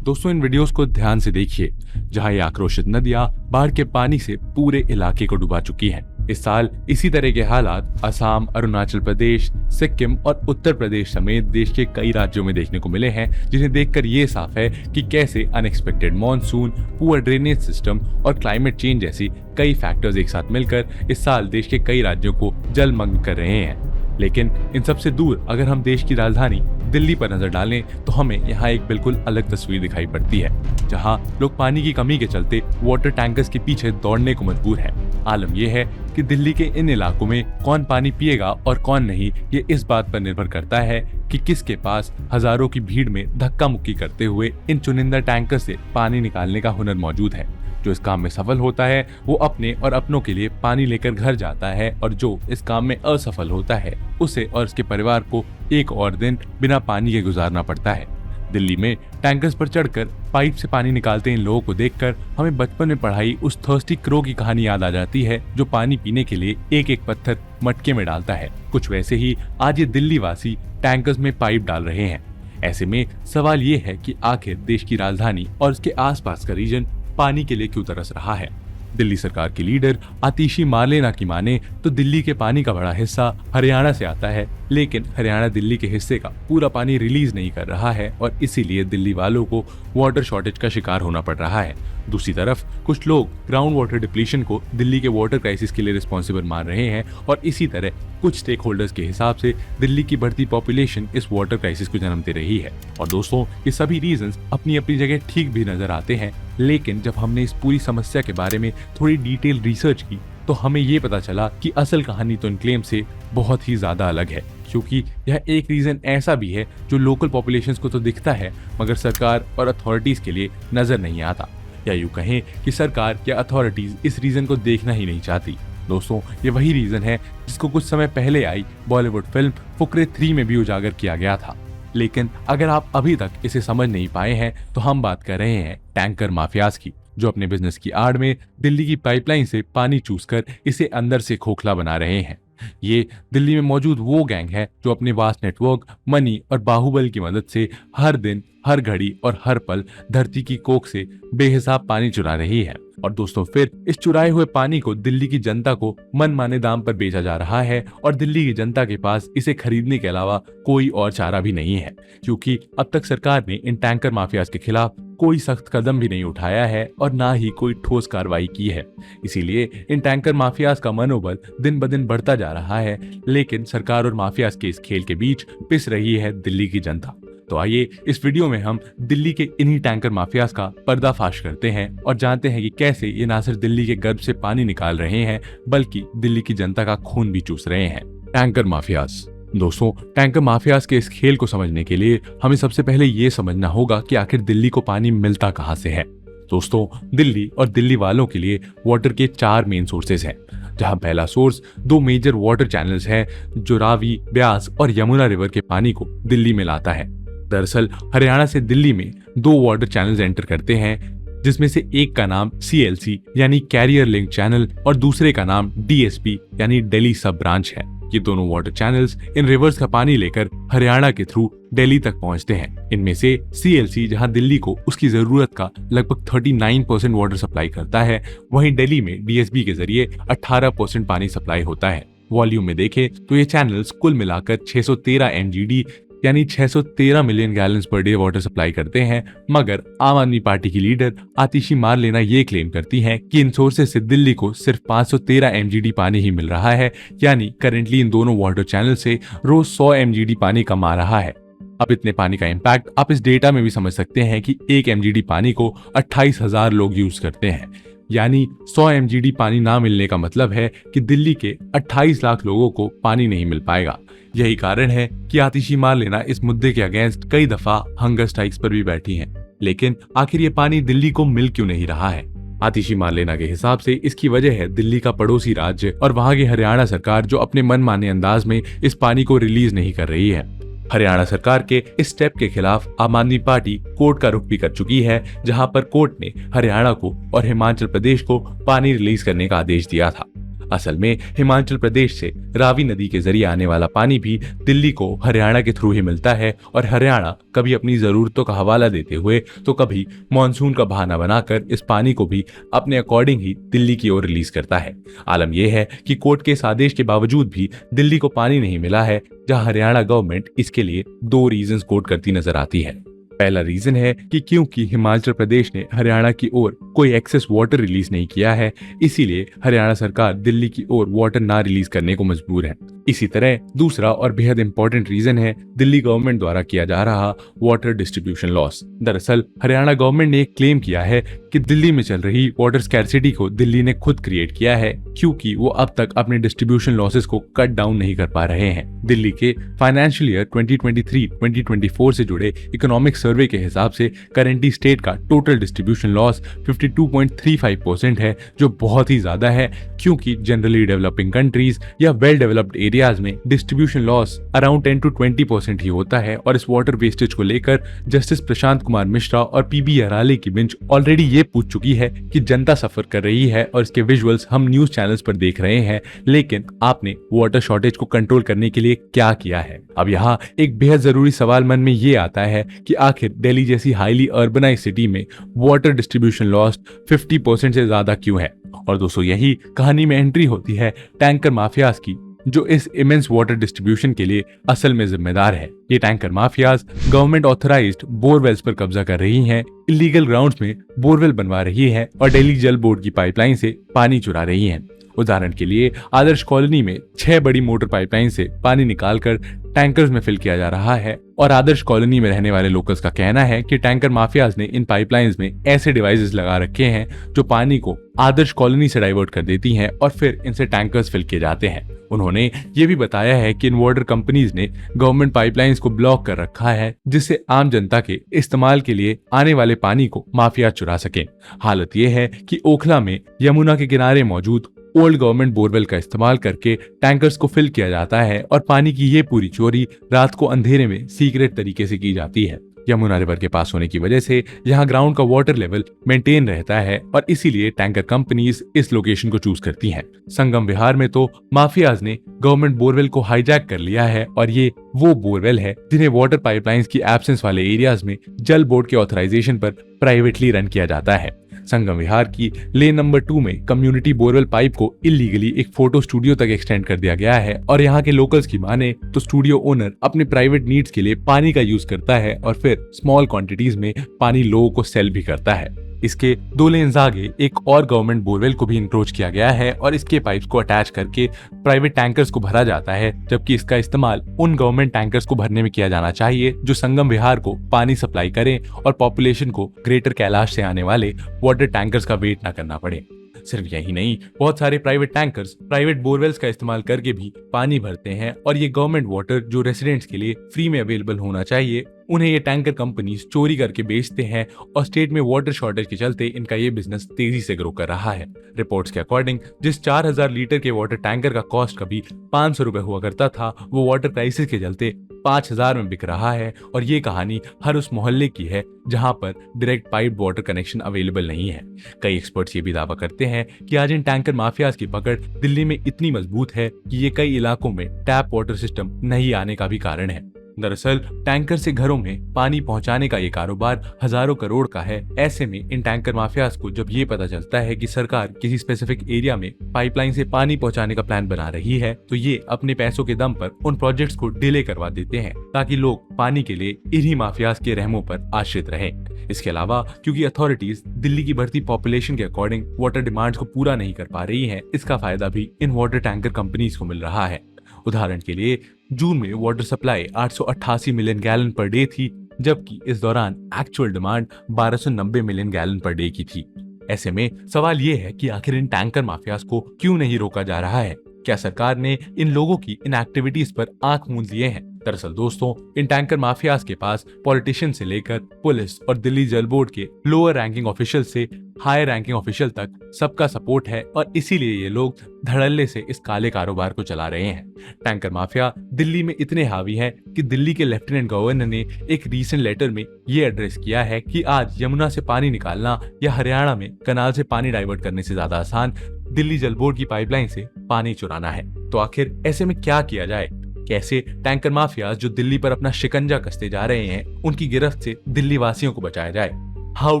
दोस्तों इन वीडियोस को ध्यान से देखिए, जहां ये आक्रोशित नदियां बाढ़ के पानी से पूरे इलाके को डुबा चुकी हैं। इस साल इसी तरह के हालात असम, अरुणाचल प्रदेश, सिक्किम और उत्तर प्रदेश समेत देश के कई राज्यों में देखने को मिले हैं, जिन्हें देखकर ये साफ है कि कैसे unexpected monsoon, poor drainage system और क्लाइमेट चेंज जैसी कई फैक्टर्स एक साथ मिलकर इस साल देश के कई राज्यों को जलमग्न कर रहे हैं। लेकिन इन सबसे दूर अगर हम देश की राजधानी दिल्ली पर नजर डालें तो हमें यहाँ एक बिल्कुल अलग तस्वीर दिखाई पड़ती है, जहाँ लोग पानी की कमी के चलते वाटर टैंकर्स के पीछे दौड़ने को मजबूर हैं। आलम यह है कि दिल्ली के इन इलाकों में कौन पानी पिएगा और कौन नहीं, ये इस बात पर निर्भर करता है कि किसके पास हजारों की भीड़ में धक्का मुक्की करते हुए इन चुनिंदा टैंकर से पानी निकालने का हुनर मौजूद है। जो इस काम में सफल होता है वो अपने और अपनों के लिए पानी लेकर घर जाता है, और जो इस काम में असफल होता है उसे और उसके परिवार को एक और दिन बिना पानी के गुजारना पड़ता है। दिल्ली में टैंकर्स पर चढ़कर पाइप से पानी निकालते इन लोगों को देखकर हमें बचपन में पढ़ाई उस थर्स्टी क्रो की कहानी याद आ जाती है, जो पानी पीने के लिए एक एक पत्थर मटके में डालता है। कुछ वैसे ही आज ये दिल्ली वासी टैंकर्स में पाइप डाल रहे हैं। ऐसे में सवाल ये है कि आखिर देश की राजधानी और उसके आसपास का रीजन पानी के लिए क्यों तरस रहा है। दिल्ली सरकार की लीडर आतिशी मारलेना की माने तो दिल्ली के पानी का बड़ा हिस्सा हरियाणा से आता है, लेकिन हरियाणा दिल्ली के हिस्से का पूरा पानी रिलीज नहीं कर रहा है और इसीलिए दिल्ली वालों को वाटर शॉर्टेज का शिकार होना पड़ रहा है। दूसरी तरफ कुछ लोग ग्राउंड वाटर डिप्लीशन को दिल्ली के वाटर क्राइसिस के लिए रिस्पॉन्सिबल मान रहे हैं, और इसी तरह कुछ स्टेक होल्डर्स के हिसाब से दिल्ली की बढ़ती पॉपुलेशन इस वाटर क्राइसिस को जन्म दे रही है। और दोस्तों ये सभी रीजंस अपनी अपनी जगह ठीक भी नजर आते हैं, लेकिन जब हमने इस पूरी समस्या के बारे में थोड़ी डिटेल रिसर्च की तो हमें ये पता चला कि असल कहानी तो इन क्लेम से बहुत ही ज्यादा अलग है, क्योंकि यह एक रीजन ऐसा भी है जो लोकल पॉपुलेशंस को तो दिखता है मगर सरकार और अथॉरिटीज के लिए नजर नहीं आता, या यूं कहें कि सरकार या अथॉरिटीज इस रीजन को देखना ही नहीं चाहती। दोस्तों ये वही रीजन है जिसको कुछ समय पहले आई बॉलीवुड फिल्म फुकरे 3 में भी उजागर किया गया था। लेकिन अगर आप अभी तक इसे समझ नहीं पाए हैं तो हम बात कर रहे हैं टैंकर माफियाज की, जो अपने बिजनेस की आड़ में दिल्ली की पाइपलाइन से पानी चूसकर इसे अंदर से खोखला बना रहे हैं। ये दिल्ली में मौजूद वो गैंग है जो अपने वास्ट नेटवर्क, मनी और बाहुबल की मदद से हर दिन, हर घड़ी और हर पल धरती की कोख से बेहिसाब पानी चुरा रही है। और दोस्तों फिर इस चुराए हुए पानी को दिल्ली की जनता को मनमाने दाम पर बेचा जा रहा है, और दिल्ली की जनता के पास इसे खरीदने के अलावा कोई और चारा भी नहीं है, क्योंकि अब तक सरकार ने इन टैंकर माफियाज के खिलाफ कोई सख्त कदम भी नहीं उठाया है और ना ही कोई ठोस कार्रवाई की है। इसीलिए इन टैंकर माफियाज का मनोबल दिन ब दिन बढ़ता जा रहा है, लेकिन सरकार और माफियाज के इस खेल के बीच पिस रही है दिल्ली की जनता। तो आइए इस वीडियो में हम दिल्ली के इन्हीं टैंकर माफियाज का पर्दाफाश करते हैं और जानते हैं कि कैसे ये ना सिर्फ दिल्ली के गर्भ से पानी निकाल रहे हैं बल्कि दिल्ली की जनता का खून भी चूस रहे हैं। Tanker mafias. दोस्तों टैंकर माफियाज के इस खेल को समझने के लिए हमें सबसे पहले ये समझना होगा कि आखिर दिल्ली को पानी मिलता कहाँ से है। दोस्तों दिल्ली और दिल्ली वालों के लिए वाटर के 4 मेन सोर्सेज हैं, जहां पहला सोर्स 2 मेजर वाटर चैनल्स है जो रावी, ब्यास और यमुना रिवर के पानी को दिल्ली में लाता है। दरअसल हरियाणा से दिल्ली में 2 वाटर चैनल्स एंटर करते हैं, जिसमें से एक का नाम CLC यानी कैरियर लिंक चैनल और दूसरे का नाम DSP यानी दिल्ली सब ब्रांच है। ये दोनों वाटर चैनल्स इन रिवर्स का पानी लेकर हरियाणा के थ्रू दिल्ली तक पहुंचते हैं। इनमें से CLC जहां दिल्ली को उसकी जरूरत का लगभग 39% वाटर सप्लाई करता है, वहीं दिल्ली में DSP के जरिए 18% पानी सप्लाई होता है। वॉल्यूम में देखें तो ये चैनल्स कुल मिलाकर 613 MGD यानी 613 million gallons per day water supply करते हैं, मगर आम आदमी पार्टी की लीडर आतिशी मारलेना ये क्लेम करती हैं कि इन सोर्सेज से दिल्ली को सिर्फ 513 MGD पानी ही मिल रहा है, यानी करेंटली इन दोनों वाटर चैनल से रोज 100 MGD पानी कम आ रहा है। अब इतने पानी का इम्पैक्ट आप इस डेटा में भी समझ सकते हैं कि 1 MGD पानी को 28,000 लोग यूज करते हैं, यानी 100 MGD पानी ना मिलने का मतलब है कि दिल्ली के 28 लाख लोगों को पानी नहीं मिल पाएगा। यही कारण है कि आतिशी मारलेना इस मुद्दे के अगेंस्ट कई दफा हंगर स्ट्राइक्स पर भी बैठी हैं। लेकिन आखिर ये पानी दिल्ली को मिल क्यों नहीं रहा है? आतिशी मारलेना के हिसाब से इसकी वजह है दिल्ली का पड़ोसी राज्य और वहां की हरियाणा सरकार, जो अपने मनमाने अंदाज में इस पानी को रिलीज नहीं कर रही है। हरियाणा सरकार के इस स्टेप के खिलाफ आम आदमी पार्टी कोर्ट का रुख भी कर चुकी है, जहां पर कोर्ट ने हरियाणा को और हिमाचल प्रदेश को पानी रिलीज करने का आदेश दिया था। असल में हिमाचल प्रदेश से रावी नदी के जरिए आने वाला पानी भी दिल्ली को हरियाणा के थ्रू ही मिलता है और हरियाणा कभी अपनी जरूरतों का हवाला देते हुए तो कभी मानसून का बहाना बनाकर इस पानी को भी अपने अकॉर्डिंग ही दिल्ली की ओर रिलीज करता है। आलम यह है कि कोर्ट के इस आदेश के बावजूद भी दिल्ली को पानी नहीं मिला है, जहां हरियाणा गवर्नमेंट इसके लिए 2 रीजंस कोट करती नजर आती है। पहला रीजन है कि क्योंकि हिमाचल प्रदेश ने हरियाणा की ओर कोई एक्सेस वाटर रिलीज नहीं किया है, इसीलिए हरियाणा सरकार दिल्ली की ओर वाटर ना रिलीज करने को मजबूर है। इसी तरह दूसरा और बेहद इंपॉर्टेंट रीजन है दिल्ली गवर्नमेंट द्वारा किया जा रहा वाटर डिस्ट्रीब्यूशन लॉस। दरअसल हरियाणा गवर्नमेंट ने एक क्लेम किया है कि दिल्ली में चल रही वाटर स्कैर्सिटी को दिल्ली ने खुद क्रिएट किया है, क्योंकि वो अब तक अपने डिस्ट्रीब्यूशन लॉसेस को कट डाउन नहीं कर पा रहे हैं। दिल्ली के फाइनेंशियल ईयर 2023-2024 से जुड़े इकोनॉमिक सर्वे के हिसाब से करेंटली स्टेट का टोटल डिस्ट्रीब्यूशन लॉस 52.35% है, जो बहुत ही ज्यादा है, क्योंकि जनरली डेवलपिंग कंट्रीज या वेल डेवलप्ड एरियाज में डिस्ट्रीब्यूशन लॉस अराउंड 10 to 20% ही होता है। और इस वाटर वेस्टेज को लेकर जस्टिस प्रशांत कुमार मिश्रा और पीबी अराले की बेंच ऑलरेडी ये पूछ चुकी है कि जनता सफर कर रही है और इसके विजुअल्स हम न्यूज चैनल्स पर देख रहे हैं, लेकिन आपने वाटर शॉर्टेज को कंट्रोल करने के लिए क्या किया है। अब यहाँ एक बेहद जरूरी सवाल मन में ये आता है कि आखिर दिल्ली जैसी हाईली अर्बनाइज सिटी में वाटर डिस्ट्रीब्यूशन लॉस 50% से ज्यादा क्यों है। और दोस्तों यही कहानी में एंट्री होती है टैंकर माफियाज की, जो इस इमेंस वाटर डिस्ट्रीब्यूशन के लिए असल में जिम्मेदार है। ये tanker mafias government authorised borewells पर कब्जा कर रही हैं, इलीगल ग्राउंड्स में बोरवेल बनवा रही हैं और दिल्ली जल बोर्ड की पाइपलाइन से पानी चुरा रही हैं। उदाहरण के लिए आदर्श कॉलोनी में 6 बड़ी मोटर पाइपलाइन से पानी निकालकर टैंकर्स में फिल किया जा रहा है और आदर्श कॉलोनी में रहने वाले लोकल्स का कहना है कि टैंकर माफियाज ने इन पाइपलाइंस में ऐसे डिवाइसेस लगा रखे हैं जो पानी को आदर्श कॉलोनी से डाइवर्ट कर देती हैं और फिर इनसे टैंकर्स फिल किए जाते हैं। उन्होंने ये भी बताया है कि इन वाटर कंपनीज ने गवर्नमेंट पाइपलाइंस को ब्लॉक कर रखा है, जिससे आम जनता के इस्तेमाल के लिए आने वाले पानी को माफिया चुरा सके। हालत ये है कि ओखला में यमुना के किनारे मौजूद ओल्ड गवर्नमेंट बोरवेल का इस्तेमाल करके टैंकर्स को फिल किया जाता है और पानी की ये पूरी चोरी रात को अंधेरे में सीक्रेट तरीके से की जाती है। यमुना रिवर के पास होने की वजह से यहाँ ग्राउंड का वाटर लेवल मेंटेन रहता है और इसीलिए टैंकर कंपनीज इस लोकेशन को चूज करती हैं। संगम विहार में तो माफियाज ने गवर्नमेंट बोरवेल को हाईजैक कर लिया है और ये वो बोरवेल है जिन्हें वाटर पाइपलाइंस की एब्सेंस वाले एरियाज में जल बोर्ड के ऑथराइजेशन पर प्राइवेटली रन किया जाता है। संगम विहार की लेन नंबर 2 में कम्युनिटी बोरवेल पाइप को इलीगली एक फोटो स्टूडियो तक एक्सटेंड कर दिया गया है और यहाँ के लोकल्स की माने तो स्टूडियो ओनर अपने प्राइवेट नीड्स के लिए पानी का यूज करता है और फिर स्मॉल क्वांटिटीज में पानी लोगों को सेल भी करता है। इसके 2 लेन्स आगे एक और गवर्नमेंट बोरवेल को भी इंक्रोच किया गया है और इसके पाइप्स को अटैच करके प्राइवेट टैंकर्स को भरा जाता है, जबकि इसका इस्तेमाल उन गवर्नमेंट टैंकर्स को भरने में किया जाना चाहिए जो संगम विहार को पानी सप्लाई करें और पॉपुलेशन को ग्रेटर कैलाश से आने वाले वाटर टैंकर्स का वेट न करना पड़े। सिर्फ यही नहीं, बहुत सारे प्राइवेट टैंकर्स प्राइवेट बोरवेल्स का इस्तेमाल करके भी पानी भरते हैं और ये गवर्नमेंट वाटर जो रेसिडेंट्स के लिए फ्री में अवेलेबल होना चाहिए, उन्हें ये टैंकर कंपनीज चोरी करके बेचते हैं और स्टेट में वाटर शॉर्टेज के चलते इनका ये बिजनेस तेजी से ग्रो कर रहा है। रिपोर्ट्स के अकॉर्डिंग जिस 4000 लीटर के वाटर टैंकर का कॉस्ट कभी 500 रुपए हुआ करता था, वो वाटर क्राइसिस के चलते 5000 में बिक रहा है। और ये कहानी हर उस मोहल्ले की है जहां पर direct pipe water connection available नहीं है। कई एक्सपर्ट्स ये भी दावा करते हैं कि आज इन टैंकर माफियाज की पकड़ दिल्ली में इतनी मजबूत है कि ये कई इलाकों में टैप वाटर सिस्टम नहीं आने का भी कारण है। दरअसल टैंकर से घरों में पानी पहुंचाने का ये कारोबार हजारों करोड़ का है। ऐसे में इन टैंकर माफियाज को जब ये पता चलता है कि सरकार किसी स्पेसिफिक एरिया में पाइपलाइन से पानी पहुंचाने का प्लान बना रही है, तो ये अपने पैसों के दम पर उन प्रोजेक्ट्स को डिले करवा देते हैं ताकि लोग पानी के लिए इन्हीं माफियाज के रहमों पर आश्रित रहें। इसके अलावा क्योंकि अथॉरिटीज दिल्ली की बढ़ती पॉपुलेशन के अकॉर्डिंग वाटर डिमांड्स को पूरा नहीं कर पा रही है, इसका फायदा भी इन वाटर टैंकर कंपनीज को मिल रहा है। उदाहरण के लिए जून में water supply 888 million gallon per day थी, जबकि इस दौरान actual demand 1290 million gallon per day की थी। ऐसे में सवाल ये है कि आखिर इन टैंकर माफियाज को क्यों नहीं रोका जा रहा है? क्या सरकार ने इन लोगों की इन एक्टिविटीज पर आंख मूंद लिए हैं? दरअसल दोस्तों, इन टैंकर माफियाज के पास पॉलिटिशियन से लेकर पुलिस और दिल्ली जल बोर्ड के लोअर रैंकिंग ऑफिशियल से हायर रैंकिंग ऑफिशियल तक सबका सपोर्ट है और इसीलिए ये लोग धड़ल्ले से इस काले कारोबार को चला रहे हैं। टैंकर माफिया दिल्ली में इतने हावी है कि दिल्ली के लेफ्टिनेंट गवर्नर ने एक रीसेंट लेटर में ये एड्रेस किया है कि आज यमुना से पानी निकालना या हरियाणा में कनाल से पानी डाइवर्ट करने से ज्यादा आसान दिल्ली जल बोर्ड की पाइपलाइन से पानी चुराना है। तो आखिर ऐसे में क्या किया जाए? कैसे टैंकर माफियाज जो दिल्ली पर अपना शिकंजा कसते जा रहे हैं, उनकी गिरफ्त से दिल्ली वासियों को बचाया जाए? How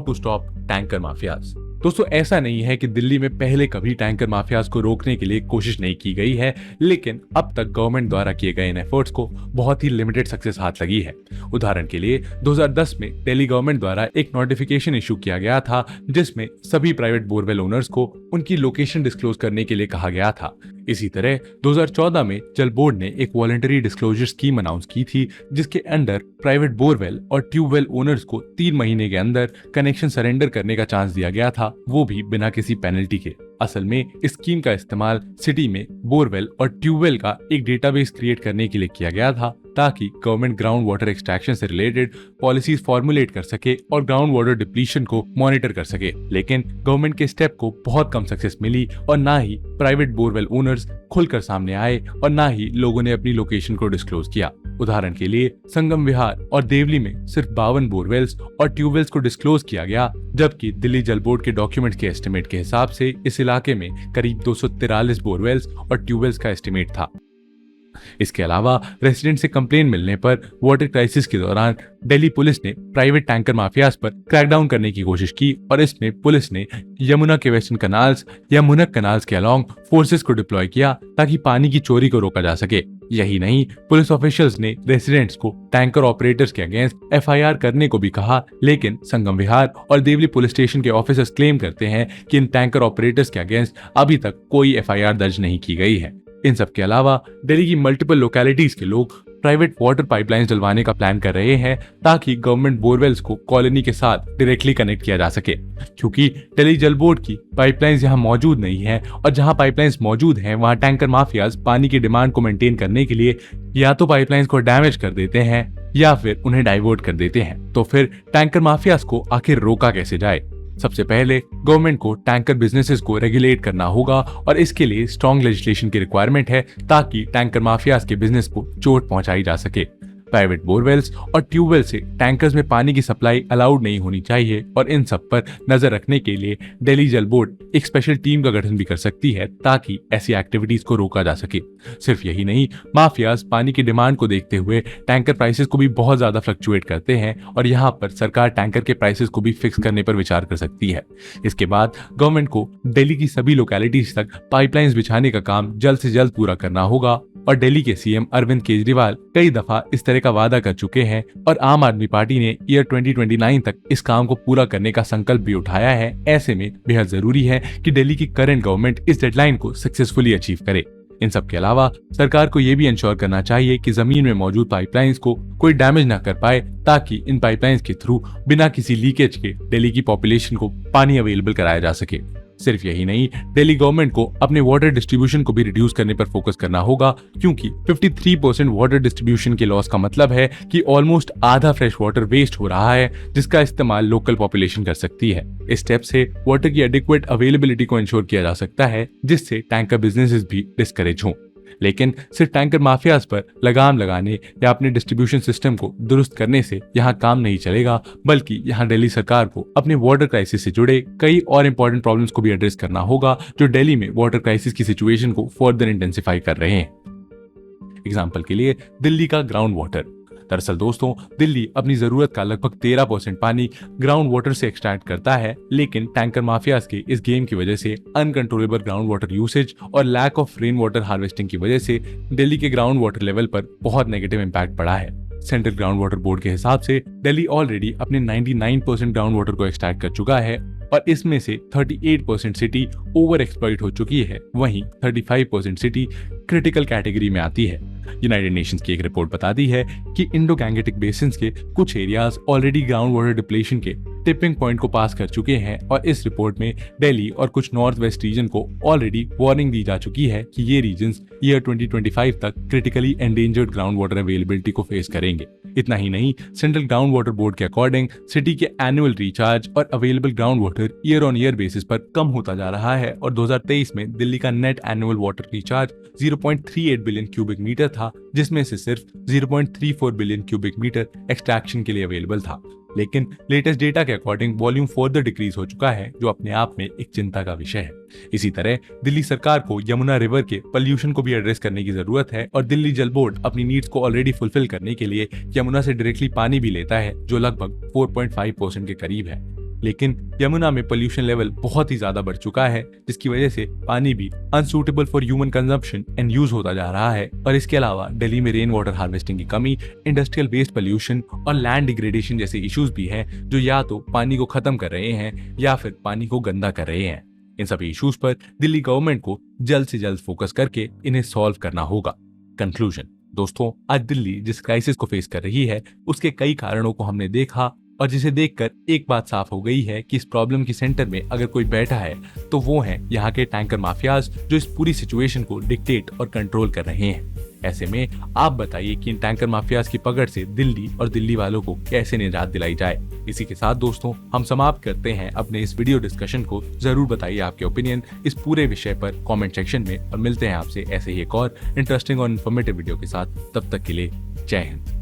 to stop tanker mafias. दोस्तों, ऐसा नहीं है कि दिल्ली में पहले कभी टैंकर माफियाज को रोकने के लिए कोशिश नहीं की गई है, लेकिन अब तक गवर्नमेंट द्वारा किए गए इन एफर्ट्स को बहुत ही लिमिटेड सक्सेस हाथ लगी है। उदाहरण के लिए 2010 में दिल्ली गवर्नमेंट द्वारा एक नोटिफिकेशन इशू किया गया था, जिसमें सभी प्राइवेट बोरवेल ओनर्स को उनकी लोकेशन डिस्क्लोज करने के लिए कहा गया था। इसी तरह 2014 में जल बोर्ड ने एक वॉलंटरी डिस्क्लोजर स्कीम अनाउंस की थी, जिसके अंडर प्राइवेट बोरवेल और ट्यूबवेल ओनर्स को 3 महीने के अंदर कनेक्शन सरेंडर करने का चांस दिया गया था, वो भी बिना किसी पेनल्टी के। असल में इस स्कीम का इस्तेमाल सिटी में बोरवेल और ट्यूबवेल का एक डेटाबेस क्रिएट करने के लिए किया गया था, ताकि गवर्नमेंट ग्राउंड वाटर एक्सट्रैक्शन से रिलेटेड पॉलिसीज फॉर्मुलेट कर सके और ग्राउंड वाटर डिप्लीशन को मॉनिटर कर सके। लेकिन गवर्नमेंट के स्टेप को बहुत कम सक्सेस मिली और ना ही प्राइवेट बोरवेल ओनर्स खुलकर सामने आए और ना ही लोगों ने अपनी लोकेशन को डिस्क्लोज किया। उदाहरण के लिए संगम विहार और देवली में सिर्फ 52 बोरवेल्स और ट्यूबवेल्स को डिस्क्लोज किया गया, जबकि दिल्ली जल बोर्ड के डॉक्यूमेंट्स के एस्टिमेट के हिसाब से इस इलाके में करीब 243 बोरवेल्स और ट्यूबवेल्स का एस्टिमेट था। इसके अलावा रेसिडेंट से कंप्लेन मिलने पर वाटर क्राइसिस के दौरान दिल्ली पुलिस ने प्राइवेट टैंकर माफियाज पर क्रैकडाउन करने की कोशिश की और इसमें पुलिस ने यमुना के वेस्टर्न कनाल्स या मुनक कनाल्स के अलोंग फोर्सेस को डिप्लॉय किया, ताकि पानी की चोरी को रोका जा सके। यही नहीं, पुलिस ऑफिशियल्स ने रेसिडेंट्स को टैंकर ऑपरेटर्स के अगेंस्ट एफआईआर करने को भी कहा, लेकिन संगम विहार और देवली पुलिस स्टेशन के ऑफिसर्स क्लेम करते हैं कि इन टैंकर ऑपरेटर्स के अगेंस्ट अभी तक कोई एफआईआर दर्ज नहीं की गई है। इन सब के अलावा दिल्ली की मल्टीपल लोकेलिटीज के लोग प्राइवेट वाटर पाइपलाइंस डलवाने का प्लान कर रहे हैं, ताकि गवर्नमेंट बोरवेल्स को कॉलोनी के साथ डायरेक्टली कनेक्ट किया जा सके। क्योंकि दिल्ली जल बोर्ड की पाइपलाइंस यहाँ मौजूद नहीं है और जहाँ पाइपलाइंस मौजूद हैं वहाँ टैंकर माफियाज पानी की डिमांड को मेंटेन करने के लिए या तो पाइपलाइंस को डैमेज कर देते हैं या फिर उन्हें डाइवर्ट कर देते हैं। तो फिर टैंकर माफियाज को आखिर रोका कैसे जाए? सबसे पहले गवर्नमेंट को टैंकर बिजनेसेस को रेगुलेट करना होगा और इसके लिए स्ट्रॉन्ग लेजिस्लेशन की रिक्वायरमेंट है, ताकि टैंकर माफियाज के बिजनेस को चोट पहुंचाई जा सके। प्राइवेट बोरवेल्स और ट्यूबवेल से टैंकर्स में पानी की सप्लाई अलाउड नहीं होनी चाहिए और इन सब पर नजर रखने के लिए दिल्ली जल बोर्ड एक स्पेशल टीम का गठन भी कर सकती है, ताकि ऐसी एक्टिविटीज को रोका जा सके। सिर्फ यही नहीं, माफियाज पानी की डिमांड को देखते हुए टैंकर प्राइसेस को भी बहुत ज्यादा फ्लक्चुएट करते हैं और यहाँ पर सरकार टैंकर के प्राइसेस को भी फिक्स करने पर विचार कर सकती है। इसके बाद गवर्नमेंट को दिल्ली की सभी लोकेलिटीज तक पाइपलाइंस बिछाने का काम जल्द से जल्द पूरा करना होगा और दिल्ली के सीएम अरविंद केजरीवाल कई दफा इस तरह का वादा कर चुके हैं और आम आदमी पार्टी ने ईयर 2029 तक इस काम को पूरा करने का संकल्प भी उठाया है। ऐसे में बेहद जरूरी है कि दिल्ली की करंट गवर्नमेंट इस डेडलाइन को सक्सेसफुली अचीव करे। इन सब के अलावा सरकार को यह भी इंश्योर करना चाहिए कि जमीन में मौजूद पाइपलाइंस को कोई डैमेज न कर पाए, ताकि इन पाइपलाइंस के थ्रू बिना किसी लीकेज के दिल्ली की पॉपुलेशन को पानी अवेलेबल कराया जा सके। सिर्फ यही नहीं, दिल्ली गवर्नमेंट को अपने वाटर डिस्ट्रीब्यूशन को भी रिड्यूस करने पर फोकस करना होगा, क्योंकि 53% वाटर डिस्ट्रीब्यूशन के लॉस का मतलब है कि ऑलमोस्ट आधा फ्रेश वाटर वेस्ट हो रहा है, जिसका इस्तेमाल लोकल पॉपुलेशन कर सकती है। इस स्टेप से वाटर की एडिक्वेट अवेलेबिलिटी को इंश्योर किया जा सकता है, जिससे टैंकर बिजनेसेस भी डिस्करेज हों। लेकिन सिर्फ टैंकर माफियाज पर लगाम लगाने या अपने डिस्ट्रीब्यूशन सिस्टम को दुरुस्त करने से यहाँ काम नहीं चलेगा, बल्कि यहाँ दिल्ली सरकार को अपने वाटर क्राइसिस से जुड़े कई और इंपॉर्टेंट प्रॉब्लम्स को भी एड्रेस करना होगा, जो दिल्ली में वाटर क्राइसिस की सिचुएशन को फर्दर इंटेंसिफाई कर रहे हैं। एग्जाम्पल के लिए दिल्ली का ग्राउंड वाटर। दरअसल दोस्तों, दिल्ली अपनी जरूरत का लगभग 13% पानी ग्राउंड वाटर से एक्सट्रैक्ट करता है, लेकिन टैंकर माफियाज के इस गेम की वजह से अनकंट्रोलेबल ग्राउंड वाटर यूसेज और lack of rain water harvesting की वजह से दिल्ली के ग्राउंड वाटर लेवल पर बहुत नेगेटिव इंपैक्ट पड़ा है। सेंट्रल ग्राउंड वाटर बोर्ड के हिसाब से दिल्ली ऑलरेडी अपने 99% ग्राउंड वाटर को एक्सट्रैक्ट कर चुका है और इसमें से 38% सिटी ओवर एक्सप्लॉइट हो चुकी है, वहीं 35% सिटी क्रिटिकल कैटेगरी में आती है। यूनाइटेड नेशंस की एक रिपोर्ट बताती है कि इंडो गैंगेटिक बेसिन्स के कुछ areas already ground water depletion के टिपिंग पॉइंट को पास कर चुके हैं और इस रिपोर्ट में दिल्ली और कुछ नॉर्थ वेस्ट रीजन को ऑलरेडी वार्निंग दी जा चुकी है कि ये रीजन्स ईयर 2025 तक critically endangered ground water availability को फेस करेंगे। इतना ही नहीं, सेंट्रल ग्राउंड वाटर बोर्ड के अकॉर्डिंग सिटी के एनुअल रिचार्ज और available ground water year on year basis पर कम होता जा रहा है और 2023 में दिल्ली का net annual water recharge 0.38 billion cubic metre था, जिसमें से सिर्फ 0.34 बिलियन क्यूबिक मीटर एक्सट्रैक्शन के लिए अवेलेबल था। लेकिन लेटेस्ट डेटा के अकॉर्डिंग वॉल्यूम फर्दर डिक्रीज हो चुका है, जो अपने आप में एक चिंता का विषय है। इसी तरह दिल्ली सरकार को यमुना रिवर के पोल्यूशन को भी एड्रेस करने की जरूरत है और दिल्ली जल बोर्ड अपनी नीड्स को ऑलरेडी फुलफिल करने के लिए यमुना से डायरेक्टली पानी भी लेता है, जो लगभग 4.5% के करीब है। लेकिन यमुना में पोल्यूशन लेवल बहुत ही ज्यादा बढ़ चुका है, जिसकी वजह से पानी भी unsuitable for human consumption and use होता जा रहा है। और इसके अलावा दिल्ली में रेन वाटर हार्वेस्टिंग की कमी, इंडस्ट्रियल वेस्ट पोल्यूशन और लैंड डिग्रेडेशन जैसे इश्यूज भी हैं, जो या तो पानी को खत्म कर रहे हैं या फिर पानी को गंदा कर रहे हैं। इन सभी इश्यूज पर दिल्ली गवर्नमेंट को जल्द से जल्द फोकस करके इन्हें सॉल्व करना होगा। कंक्लूजन दोस्तों, आज दिल्ली जिस क्राइसिस को फेस कर रही है उसके कई कारणों को हमने देखा और जिसे देखकर एक बात साफ हो गई है कि इस प्रॉब्लम के सेंटर में अगर कोई बैठा है तो वो है यहाँ के टैंकर माफियाज, जो इस पूरी सिचुएशन को डिक्टेट और कंट्रोल कर रहे हैं। ऐसे में आप बताइए कि इन टैंकर माफियाज की पकड़ से दिल्ली और दिल्ली वालों को कैसे निजात दिलाई जाए। इसी के साथ दोस्तों हम समाप्त करते हैं अपने इस वीडियो डिस्कशन को। जरूर बताइए आपके ओपिनियन इस पूरे विषय पर कमेंट सेक्शन में और मिलते हैं आपसे ऐसे ही एक और इंटरेस्टिंग और इन्फॉर्मेटिव वीडियो के साथ। तब तक के लिए जय हिंद।